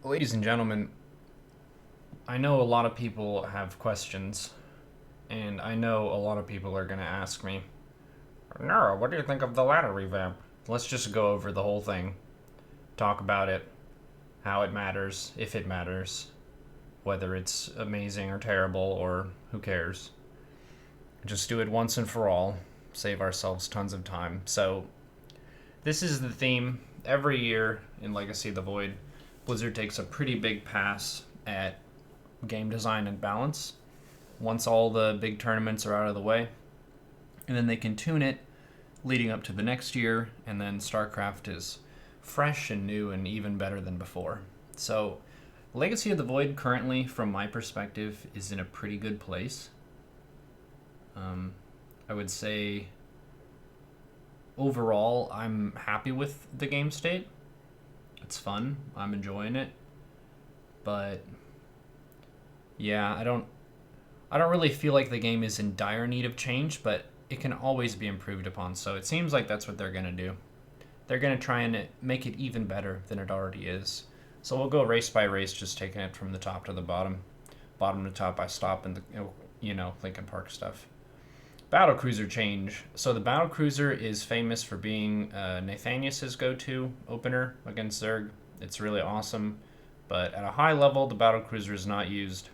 Ladies and gentlemen, I know a lot of people have questions, and I know a lot of people are going to ask me, Neuro, what do you think of the ladder revamp? Let's just go over the whole thing, talk about it, how it matters, if it matters, whether it's amazing or terrible, or who cares. Just do it once and for all, save ourselves tons of time. So, this is the theme. Every year in Legacy of the Void, Blizzard takes a pretty big pass at game design and balance once all the big tournaments are out of the way. And then they can tune it leading up to the next year, and then StarCraft is fresh and new and even better than before. So, Legacy of the Void currently, from my perspective, is in a pretty good place. I would say overall, I'm happy with the game state. It's fun. I'm enjoying it. But yeah, I don't really feel like the game is in dire need of change, but it can always be improved upon. So it seems like that's what they're going to do. They're going to try and make it even better than it already is. So we'll go race by race, just taking it from the top to the bottom. Bottom to top, I stop in the, Lincoln Park stuff. Battlecruiser change. So the Battlecruiser is famous for being Nathanius's go-to opener against Zerg. It's really awesome, but at a high level, the Battlecruiser is not used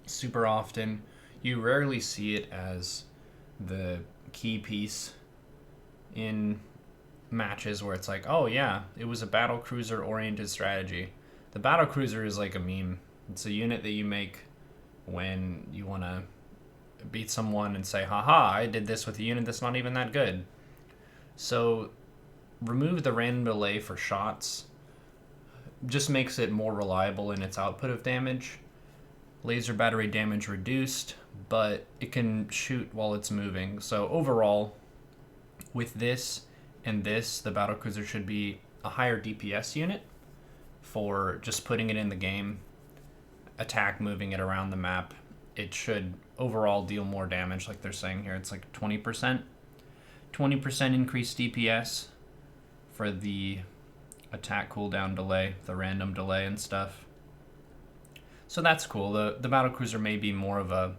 super often. You rarely see it as the key piece in matches where it's like, oh yeah, it was a Battlecruiser-oriented strategy. The Battlecruiser is like a meme. It's a unit that you make when you want to beat someone and say, haha, I did this with a unit that's not even that good. So remove the random delay for shots. Just makes it more reliable in its output of damage. Laser battery damage reduced, but it can shoot while it's moving. So overall, with this and this, the Battlecruiser should be a higher DPS unit for just putting it in the game, attack moving it around the map. It should overall deal more damage, like they're saying here. It's like 20%. 20% increased DPS for the attack cooldown delay, the random delay and stuff. So that's cool. The Battlecruiser may be more of a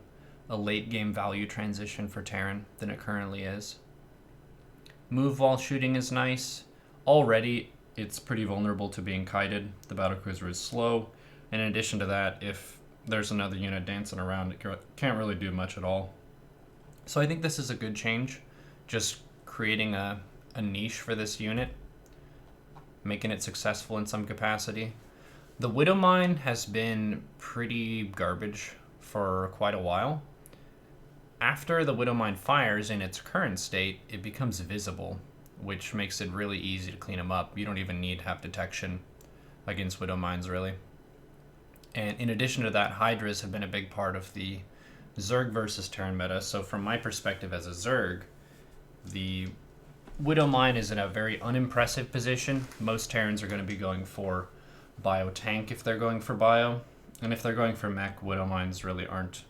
late game value transition for Terran than it currently is. Move while shooting is nice. Already, it's pretty vulnerable to being kited. The Battlecruiser is slow. And in addition to that, if there's another unit dancing around, it can't really do much at all. So I think this is a good change. Just creating a niche for this unit, making it successful in some capacity. The Widow Mine has been pretty garbage for quite a while. After the Widow Mine fires in its current state, it becomes visible, which makes it really easy to clean them up. You don't even need to have detection against Widow Mines, really. And in addition to that, Hydras have been a big part of the Zerg versus Terran meta. So from my perspective as a Zerg, the Widow Mine is in a very unimpressive position. Most Terrans are going to be going for Bio Tank if they're going for Bio. And if they're going for Mech, Widow Mines really aren't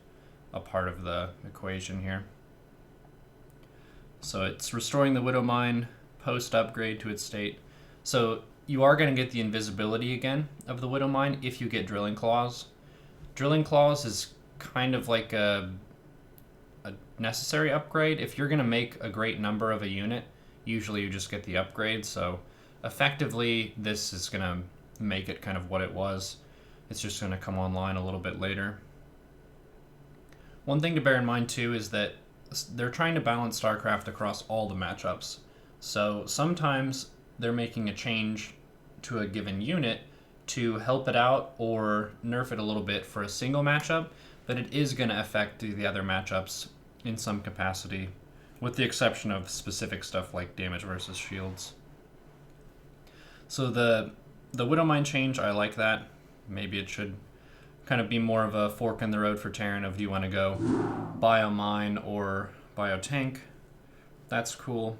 a part of the equation here. So it's restoring the Widow Mine post-upgrade to its state. So you are going to get the invisibility again of the Widow Mine if you get Drilling Claws. Drilling Claws is kind of like a necessary upgrade. If you're going to make a great number of a unit, usually you just get the upgrade. So effectively, this is going to make it kind of what it was. It's just going to come online a little bit later. One thing to bear in mind too is that they're trying to balance StarCraft across all the matchups. So sometimes they're making a change to a given unit to help it out or nerf it a little bit for a single matchup, but it is going to affect the other matchups in some capacity, with the exception of specific stuff like damage versus shields. So the Widowmine change, I like that. Maybe it should kind of be more of a fork in the road for Terran of do you want to go Biomine or Biotank. That's cool.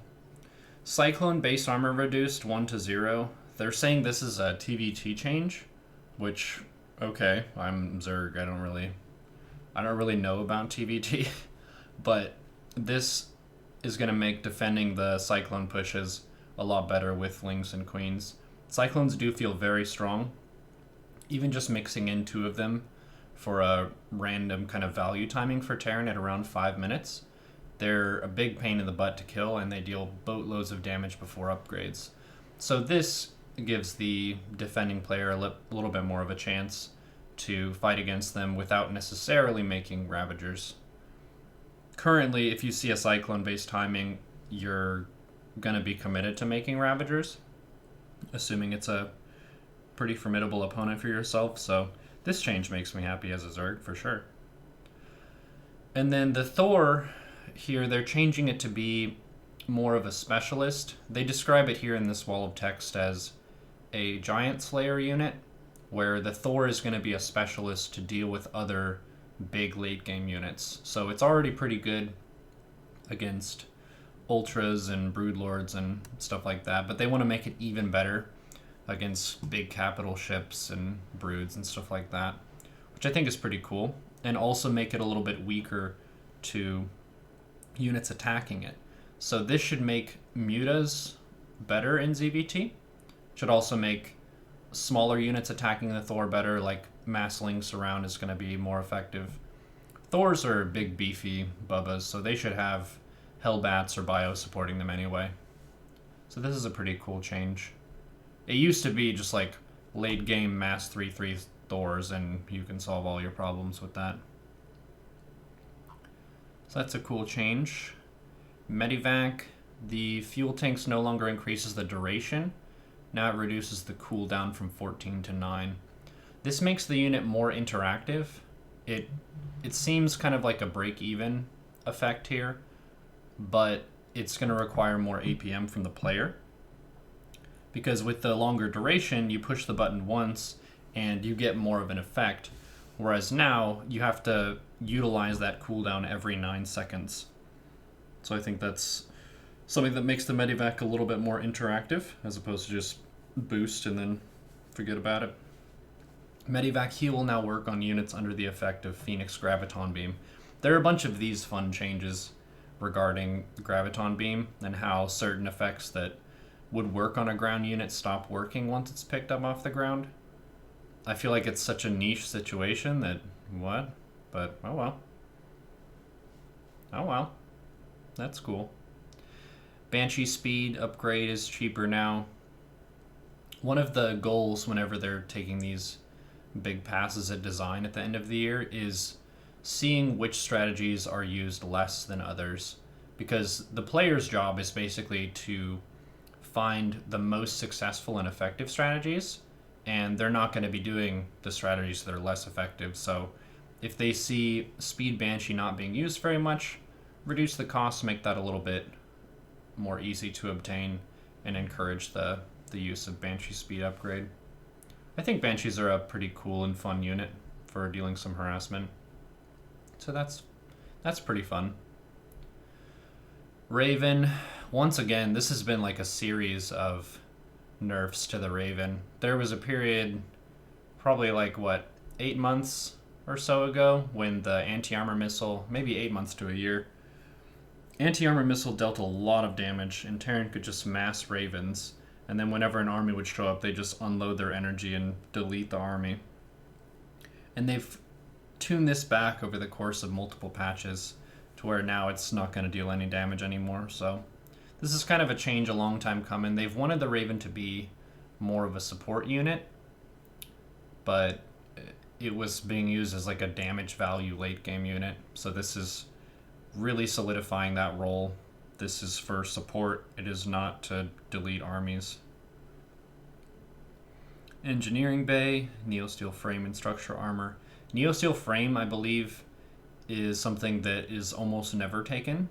Cyclone base armor reduced 1 to 0. They're saying this is a TVT change, which, okay, I'm Zerg. I don't really know about TVT, but this is going to make defending the Cyclone pushes a lot better with Lings and Queens. Cyclones do feel very strong. even just mixing in two of them for a random kind of value timing for Terran at around 5 minutes, they're a big pain in the butt to kill, and they deal boatloads of damage before upgrades. So this gives the defending player a little bit more of a chance to fight against them without necessarily making Ravagers. Currently, if you see a Cyclone-based timing, you're going to be committed to making Ravagers, assuming it's a pretty formidable opponent for yourself, so this change makes me happy as a Zerg, for sure. And then the Thor here, they're changing it to be more of a specialist. They describe it here in this wall of text as a Giant Slayer unit, where the Thor is going to be a specialist to deal with other big late game units. So it's already pretty good against Ultras and Broodlords and stuff like that, but they want to make it even better against big capital ships and Broods and stuff like that, which I think is pretty cool, and also make it a little bit weaker to units attacking it. So this should make mutas better in ZVT. Should also make smaller units attacking the Thor better, like Mass Links around is going to be more effective. Thors are big beefy bubbas, so they should have Hellbats or Bio supporting them anyway. So this is a pretty cool change. It used to be just like late game mass 3/3 Thors, and you can solve all your problems with that. So that's a cool change. Medivac, the fuel tanks no longer increases the duration. Now it reduces the cooldown from 14 to 9. This makes the unit more interactive. It seems kind of like a break-even effect here, but it's going to require more APM from the player. Because with the longer duration, you push the button once and you get more of an effect, whereas now you have to utilize that cooldown every 9 seconds. So I think that's something that makes the Medivac a little bit more interactive, as opposed to just boost and then forget about it. Medivac heal will now work on units under the effect of Phoenix Graviton Beam. There are a bunch of these fun changes regarding Graviton Beam and how certain effects that would work on a ground unit stop working once it's picked up off the ground. I feel like it's such a niche situation that, what? But, oh well. Oh well. That's cool. Banshee speed upgrade is cheaper now. One of the goals whenever they're taking these big passes at design at the end of the year is seeing which strategies are used less than others. Because the player's job is basically to find the most successful and effective strategies, and they're not going to be doing the strategies that are less effective. So if they see Speed Banshee not being used very much, reduce the cost, make that a little bit more easy to obtain, and encourage the use of Banshee speed upgrade. I think Banshees are a pretty cool and fun unit for dealing some harassment. So that's pretty fun. Raven, once again, this has been like a series of nerfs to the Raven. There was a period, probably like, 8 months or so ago, when the anti-armor missile, maybe 8 months to a year, anti-armor missile dealt a lot of damage, and Terran could just mass Ravens, and then whenever an army would show up, they just unload their energy and delete the army. And they've tuned this back over the course of multiple patches to where now it's not going to deal any damage anymore. So this is kind of a change a long time coming. They've wanted the Raven to be more of a support unit, but it was being used as like a damage value late game unit. So this is really solidifying that role. This is for support. It is not to delete armies. Engineering Bay, Neosteel Frame and Structure Armor. Neosteel Frame, I believe, is something that is almost never taken.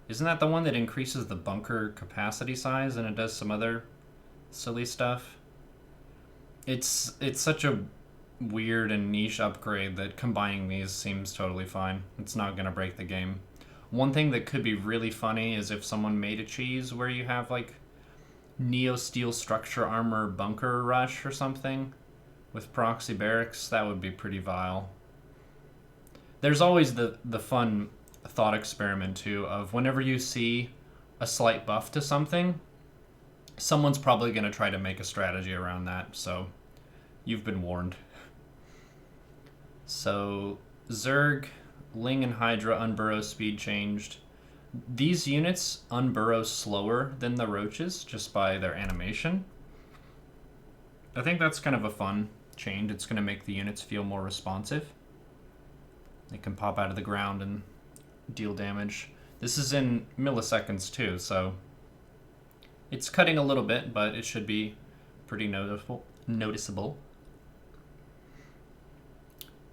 Isn't that the one that increases the bunker capacity size and it does some other silly stuff? It's such a weird and niche upgrade that combining these seems totally fine. It's not going to break the game. One thing that could be really funny is if someone made a cheese where you have like Neosteel Structure Armor Bunker Rush or something with proxy barracks. That would be pretty vile. There's always the fun thought experiment too of whenever you see a slight buff to something, someone's probably going to try to make a strategy around that. So You've been warned. So, Zerg, Ling and Hydra unburrow speed changed. These units unburrow slower than the roaches just by their animation. I think that's kind of a fun change. It's going to make the units feel more responsive. They can pop out of the ground and deal damage. This is in milliseconds too, so it's cutting a little bit, but it should be pretty noticeable.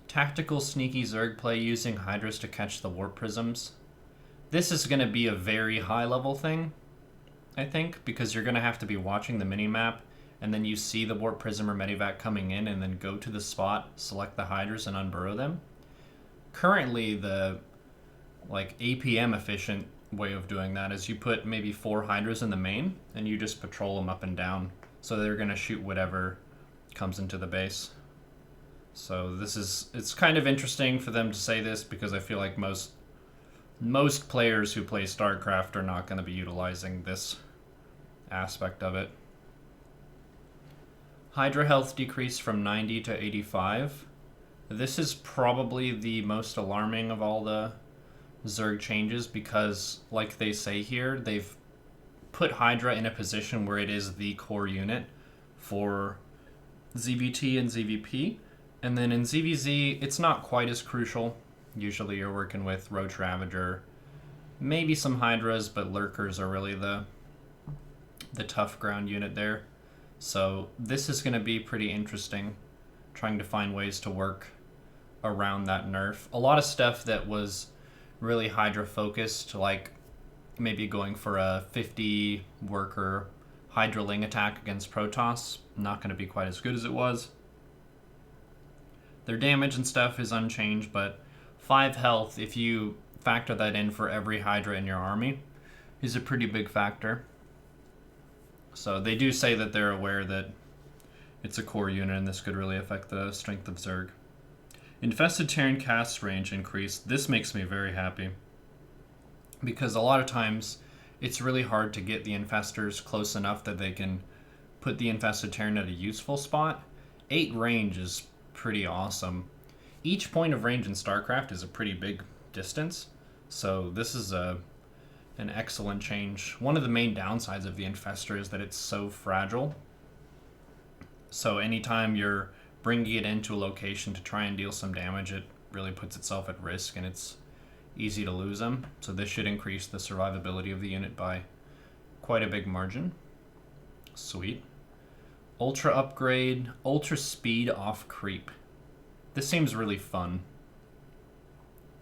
Tactical sneaky Zerg play using Hydras to catch the warp prisms. This is going to be a very high level thing, I think, because you're going to have to be watching the minimap, and then you see the warp prism or medivac coming in, and then go to the spot, select the Hydras, and unburrow them. Currently, the APM efficient way of doing that is you put maybe 4 Hydras in the main, and you just patrol them up and down, so they're going to shoot whatever comes into the base. So it's kind of interesting for them to say this, because I feel like most players who play StarCraft are not going to be utilizing this aspect of it. Hydra health decreased from 90 to 85. This is probably the most alarming of all the Zerg changes, because, like they say here, they've put Hydra in a position where it is the core unit for ZVT and ZVP. And then in ZVZ, it's not quite as crucial. Usually you're working with Roach Ravager, maybe some Hydras, but Lurkers are really the tough ground unit there. So this is going to be pretty interesting, trying to find ways to work around that nerf. A lot of stuff that was really Hydra focused, like maybe going for a 50 worker Hydra Ling attack against Protoss, not going to be quite as good as it was. Their damage and stuff is unchanged, but 5 health, if you factor that in for every Hydra in your army, is a pretty big factor. So they do say that they're aware that it's a core unit and this could really affect the strength of Zerg. Infested Terran cast range increased. This makes me very happy, because a lot of times it's really hard to get the infestors close enough that they can put the infested Terran at a useful spot. 8 range is pretty awesome. Each point of range in StarCraft is a pretty big distance, so this is an excellent change. One of the main downsides of the infestor is that it's so fragile. So anytime you're bringing it into a location to try and deal some damage, it really puts itself at risk, and it's easy to lose them. So this should increase the survivability of the unit by quite a big margin. Sweet. Ultra upgrade, ultra speed off creep. This seems really fun.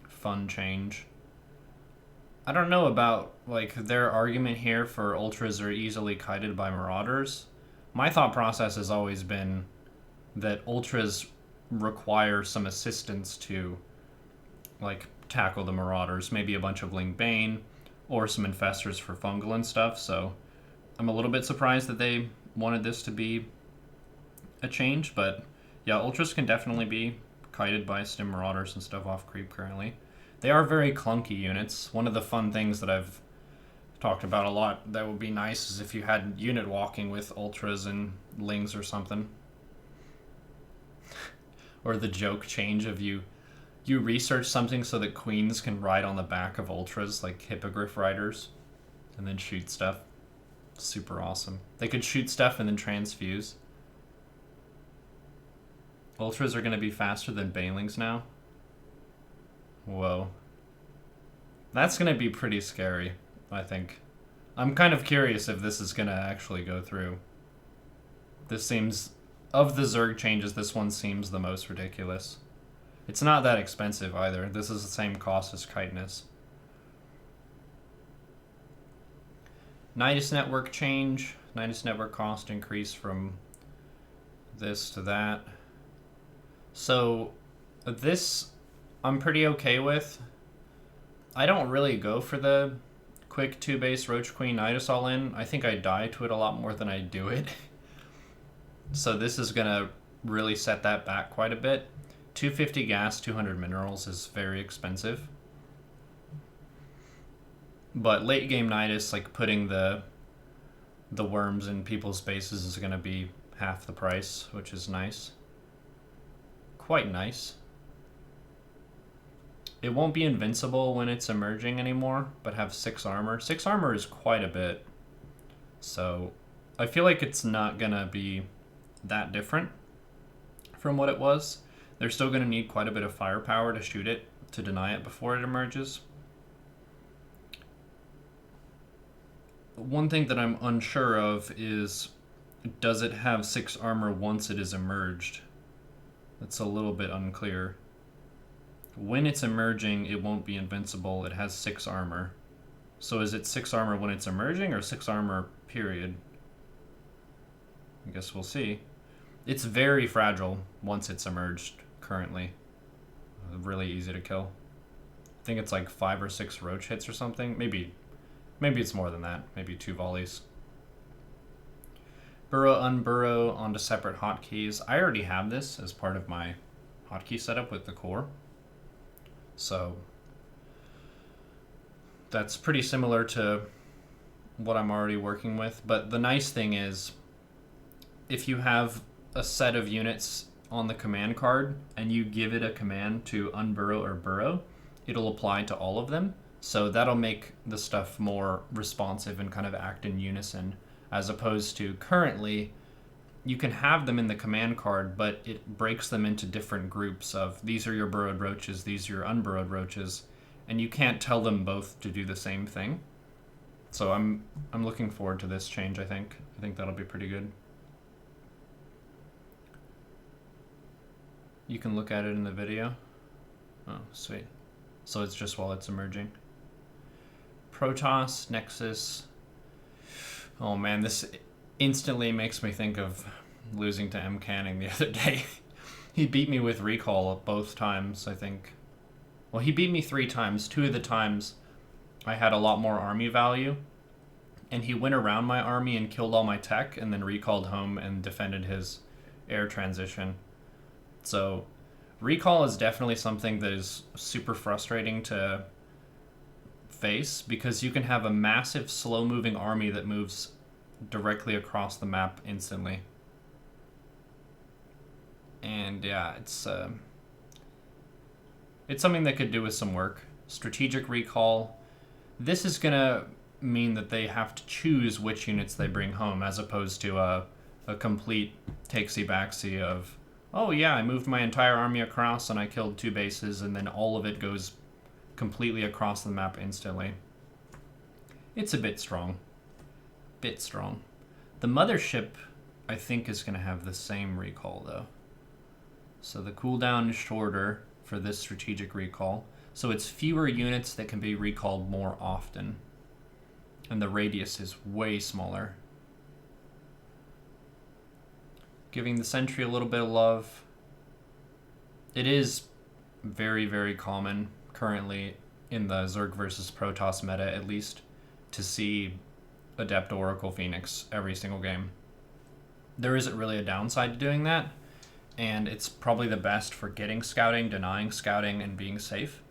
Fun change. I don't know about their argument here for ultras are easily kited by marauders. My thought process has always been that ultras require some assistance to tackle the marauders, maybe a bunch of Ling Bane or some infestors for fungal and stuff. So I'm a little bit surprised that they wanted this to be a change, but yeah, ultras can definitely be kited by stim marauders and stuff off creep currently. They are very clunky units. One of the fun things that I've talked about a lot that would be nice is if you had unit walking with ultras and lings or something. Or the joke change of you research something so that queens can ride on the back of ultras like hippogriff riders and then shoot stuff. Super awesome. They could shoot stuff and then transfuse. Ultras are going to be faster than banelings now. Whoa. That's going to be pretty scary, I think. I'm kind of curious if this is going to actually go through. This seems, of the Zerg changes, this one seems the most ridiculous. It's not that expensive either. This is the same cost as Chitinous. Nidus network change. Nidus network cost increase from this to that. So this I'm pretty okay with. I don't really go for the quick 2-base Roach Queen Nidus all in. I think I die to it a lot more than I do it. So this is going to really set that back quite a bit. 250 gas, 200 minerals is very expensive. But late game Nidus, putting the worms in people's bases is going to be half the price, which is nice. quite nice. It won't be invincible when it's emerging anymore, but have 6 armor. 6 armor is quite a bit. So I feel like it's not gonna be that different from what it was. They're still gonna need quite a bit of firepower to shoot it, to deny it before it emerges. One thing that I'm unsure of is, does it have 6 armor once it is emerged? That's a little bit unclear. When it's emerging, it won't be invincible. It has 6 armor. So is it 6 armor when it's emerging, or 6 armor period? I guess we'll see. It's very fragile once it's emerged currently. Really easy to kill. I think it's like 5 or 6 roach hits or something. Maybe it's more than that. Maybe 2 volleys. Burrow, unburrow onto separate hotkeys. I already have this as part of my hotkey setup with the core. So that's pretty similar to what I'm already working with. But the nice thing is, if you have a set of units on the command card and you give it a command to unburrow or burrow, it'll apply to all of them. So that'll make the stuff more responsive and kind of act in unison, as opposed to currently you can have them in the command card, but it breaks them into different groups of, these are your burrowed roaches, these are your unburrowed roaches, and you can't tell them both to do the same thing. So I'm looking forward to this change, I think. I think that'll be pretty good. You can look at it in the video. Oh, sweet. So it's just while it's emerging. Protoss, Nexus. Oh man, this instantly makes me think of losing to M. Canning the other day. He beat me with recall both times, I think. Well, he beat me 3 times. 2 of the times I had a lot more army value, and he went around my army and killed all my tech and then recalled home and defended his air transition. So recall is definitely something that is super frustrating to face, because you can have a massive slow-moving army that moves directly across the map instantly. And yeah, it's something that could do with some work. Strategic recall. This is gonna mean that they have to choose which units they bring home, as opposed to a complete takesy-backsy of, oh yeah, I moved my entire army across and I killed 2 bases, and then all of it goes completely across the map instantly. It's a bit strong. Bit strong. The mothership, I think, is going to have the same recall, though. So the cooldown is shorter for this strategic recall. So it's fewer units that can be recalled more often. And the radius is way smaller. Giving the sentry a little bit of love. It is very, very common currently in the Zerg versus Protoss meta, at least, to see Adept Oracle Phoenix every single game. There isn't really a downside to doing that, and it's probably the best for getting scouting, denying scouting, and being safe.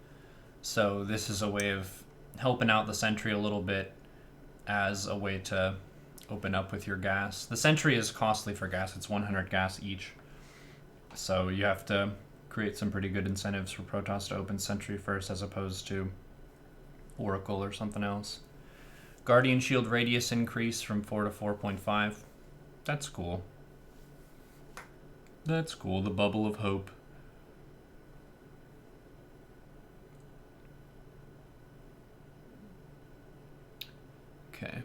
So this is a way of helping out the sentry a little bit as a way to open up with your gas. The sentry is costly for gas. It's 100 gas each. So you have to create some pretty good incentives for Protoss to open sentry first, as opposed to Oracle or something else. Guardian shield radius increase from 4 to 4.5. That's cool. That's cool. The bubble of hope. Okay.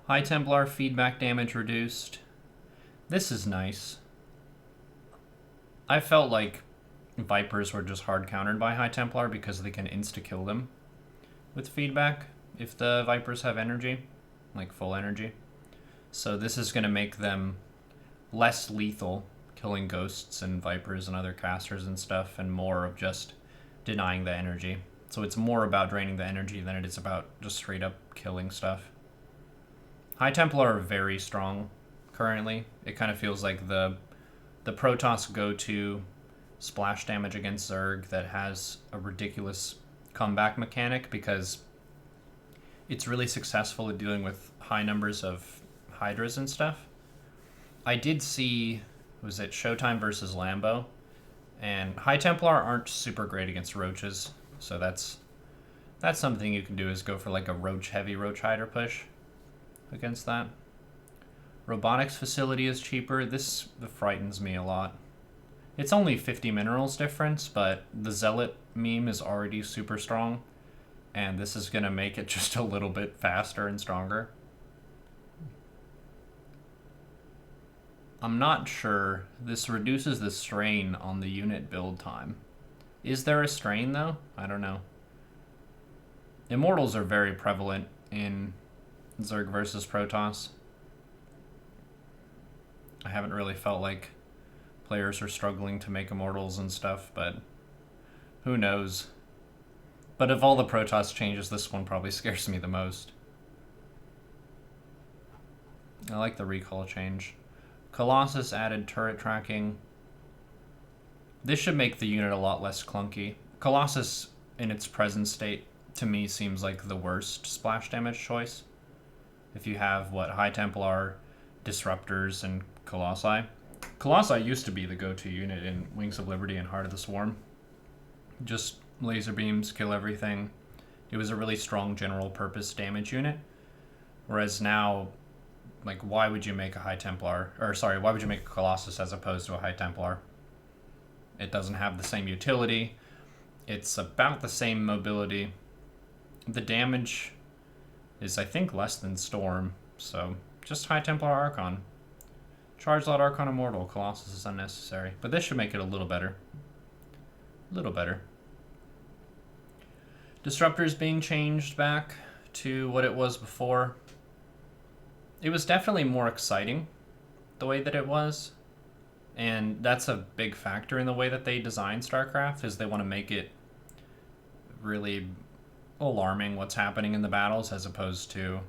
High Templar feedback damage reduced. This is nice. I felt like Vipers were just hard countered by High Templar because they can insta-kill them with feedback if the Vipers have energy, like full energy. So this is going to make them less lethal, killing ghosts and Vipers and other casters and stuff, and more of just denying the energy. So it's more about draining the energy than it is about just straight up killing stuff. High Templar are very strong currently. It kind of feels like the Protoss go-to splash damage against Zerg that has a ridiculous comeback mechanic, because it's really successful at dealing with high numbers of Hydras and stuff. I did see, was it Showtime versus Lambo? And High Templar aren't super great against roaches, so that's something you can do, is go for like a heavy roach hider push against that. Robotics facility is cheaper. This frightens me a lot. It's only 50 minerals difference, but the Zealot meme is already super strong, and this is going to make it just a little bit faster and stronger. I'm not sure. This reduces the strain on the unit build time. Is there a strain, though? I don't know. Immortals are very prevalent in Zerg versus Protoss. I haven't really felt like players are struggling to make Immortals and stuff, but who knows. But of all the Protoss changes, this one probably scares me the most. I like the recall change. Colossus added turret tracking. This should make the unit a lot less clunky. Colossus, in its present state, to me seems like the worst splash damage choice. If you have, High Templar, Disruptors, and Colossi. Colossi used to be the go-to unit in Wings of Liberty and Heart of the Swarm. Just laser beams, kill everything. It was a really strong general purpose damage unit. Whereas now, why would you make a High Templar? Why would you make a Colossus as opposed to a High Templar? It doesn't have the same utility. It's about the same mobility. The damage is, I think, less than Storm. So, just High Templar Archon. Charge Lot Archon Immortal. Colossus is unnecessary. But this should make it a little better. A little better. Disruptors being changed back to what it was before. It was definitely more exciting the way that it was. And that's a big factor in the way that they design StarCraft, is they want to make it really alarming what's happening in the battles, as opposed to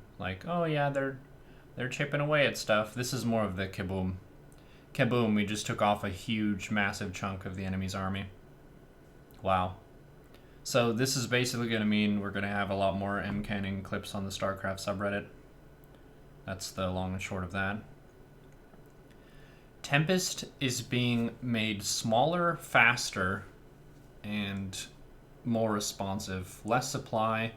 oh yeah, they're chipping away at stuff. This is more of the kaboom. Kaboom, we just took off a huge, massive chunk of the enemy's army. Wow. So this is basically going to mean we're going to have a lot more M-canning clips on the StarCraft subreddit. That's the long and short of that. Tempest is being made smaller, faster, and more responsive. Less supply,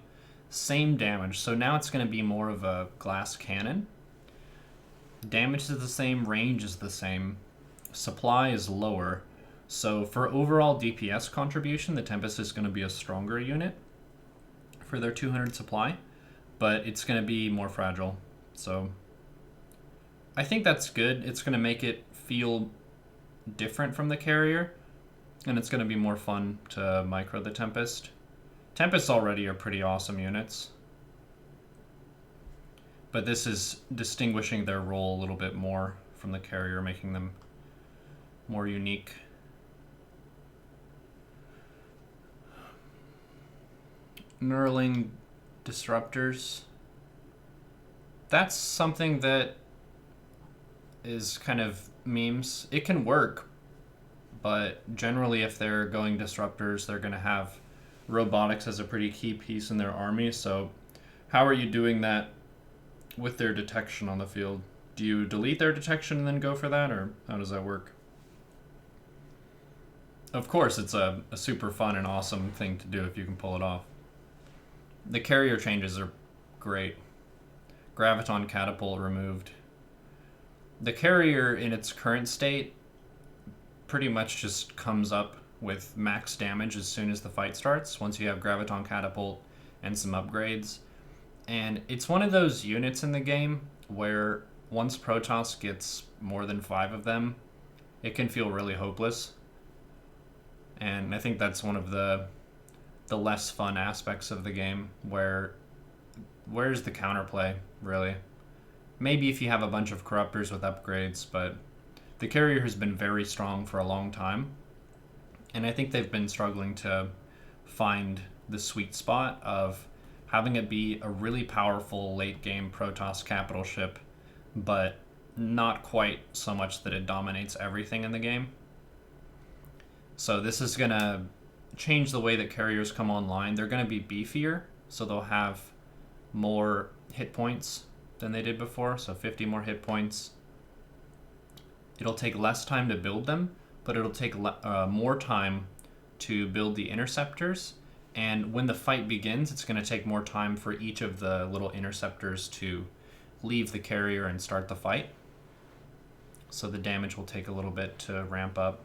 same damage. So now it's going to be more of a glass cannon. Damage is the same, range is the same. Supply is lower. So for overall DPS contribution, the Tempest is going to be a stronger unit for their 200 supply, but it's going to be more fragile. So I think that's good. It's going to make it feel different from the carrier, and it's going to be more fun to micro the Tempest. Tempests already are pretty awesome units, but this is distinguishing their role a little bit more from the carrier, making them more unique. Knurling Disruptors. That's something that is kind of memes. It can work, but generally if they're going Disruptors, they're going to have robotics as a pretty key piece in their army. So how are you doing that with their detection on the field? Do you delete their detection and then go for that, or how does that work? Of course, it's a super fun and awesome thing to do if you can pull it off. The carrier changes are great. Graviton Catapult removed. The carrier in its current state pretty much just comes up with max damage as soon as the fight starts, once you have Graviton Catapult and some upgrades. And it's one of those units in the game where once Protoss gets more than 5 of them, it can feel really hopeless. And I think that's one of the less fun aspects of the game, where's the counterplay, really? Maybe if you have a bunch of corruptors with upgrades, but the carrier has been very strong for a long time, and I think they've been struggling to find the sweet spot of having it be a really powerful late-game Protoss capital ship, but not quite so much that it dominates everything in the game. So this is going to change the way that carriers come online. They're going to be beefier, so they'll have more hit points than they did before, so 50 more hit points. It'll take less time to build them, but it'll take more time to build the interceptors. And when the fight begins, it's going to take more time for each of the little interceptors to leave the carrier and start the fight. So the damage will take a little bit to ramp up.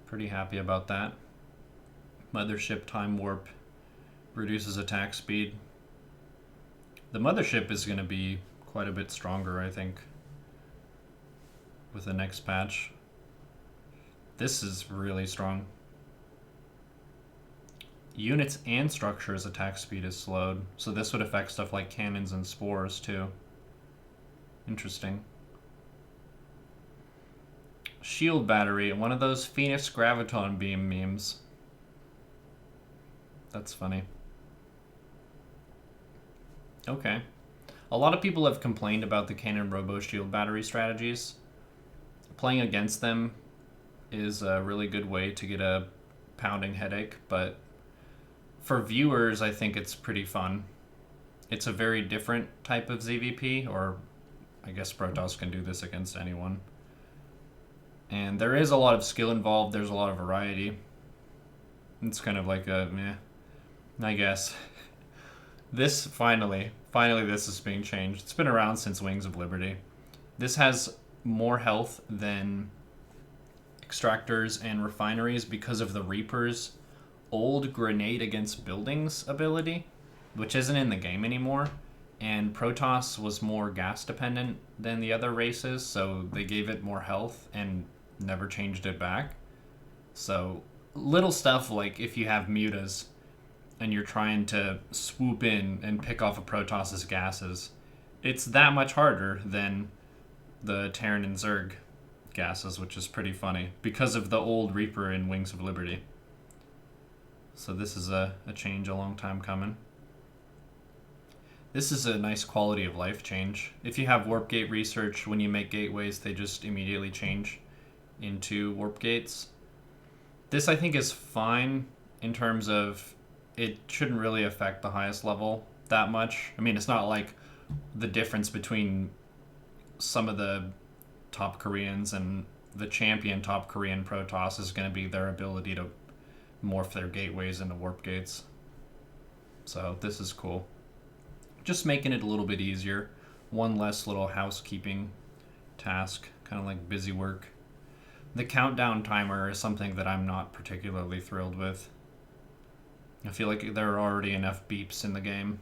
Pretty happy about that. Mothership time warp reduces attack speed. The mothership is going to be quite a bit stronger, I think, with the next patch. This is really strong. Units and structures attack speed is slowed, so this would affect stuff like cannons and spores too. Interesting. Shield battery, one of those Phoenix graviton beam memes. That's funny. Okay. A lot of people have complained about the cannon robo shield battery strategies. Playing against them is a really good way to get a pounding headache, but for viewers, I think it's pretty fun. It's a very different type of ZVP, or I guess Protoss can do this against anyone. And there is a lot of skill involved, there's a lot of variety. It's kind of like a meh, I guess. This finally this is being changed. It's been around since Wings of Liberty. This has more health than extractors and refineries because of the Reaper's old grenade against buildings ability, which isn't in the game anymore. And Protoss was more gas dependent than the other races, so they gave it more health and never changed it back. So little stuff like if you have mutas and you're trying to swoop in and pick off a Protoss's gases, it's that much harder than the Terran and Zerg gases, which is pretty funny because of the old Reaper in Wings of Liberty. So this is a change a long time coming. This is a nice quality of life change. If you have warp gate research, when you make gateways, they just immediately change into warp gates. This I think is fine in terms of it shouldn't really affect the highest level that much. I mean, it's not like the difference between some of the top Koreans and the champion top Korean Protoss is going to be their ability to morph their gateways into warp gates. So this is cool. Just making it a little bit easier. One less little housekeeping task, kind of like busy work. The countdown timer is something that I'm not particularly thrilled with. I feel like there are already enough beeps in the game.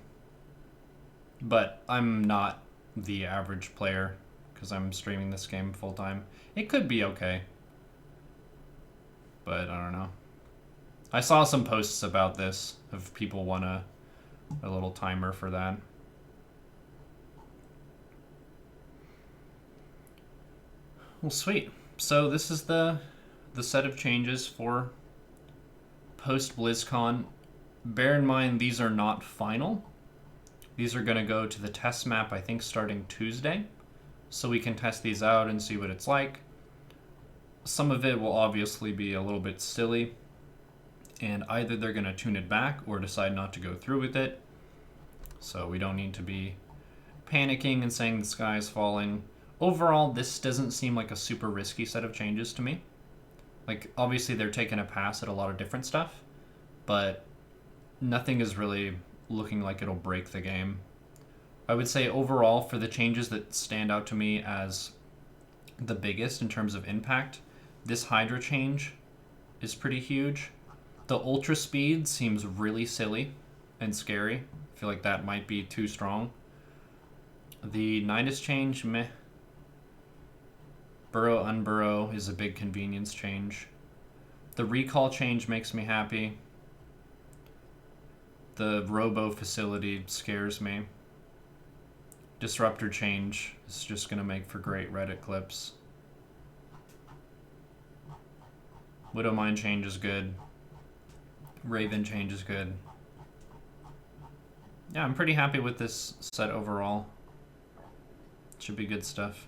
But I'm not the average player because I'm streaming this game full time. It could be okay, but I don't know. I saw some posts about this if people want a little timer for that. Well, sweet. So this is the set of changes for post BlizzCon. Bear in mind these are not final. These are going to go to the test map, I think, starting Tuesday. So we can test these out and see what it's like. Some of it will obviously be a little bit silly, and either they're going to tune it back or decide not to go through with it. So we don't need to be panicking and saying the sky is falling. Overall, this doesn't seem like a super risky set of changes to me. Like, obviously they're taking a pass at a lot of different stuff, but nothing is really looking like it'll break the game. I would say overall, for the changes that stand out to me as the biggest in terms of impact, this Hydra change is pretty huge. The Ultra Speed seems really silly and scary. I feel like that might be too strong. The Nidus change, meh. Burrow Unburrow is a big convenience change. The Recall change makes me happy. The Robo facility scares me. Disruptor change is just going to make for great Reddit clips. Widowmine change is good. Raven change is good. Yeah, I'm pretty happy with this set overall. Should be good stuff.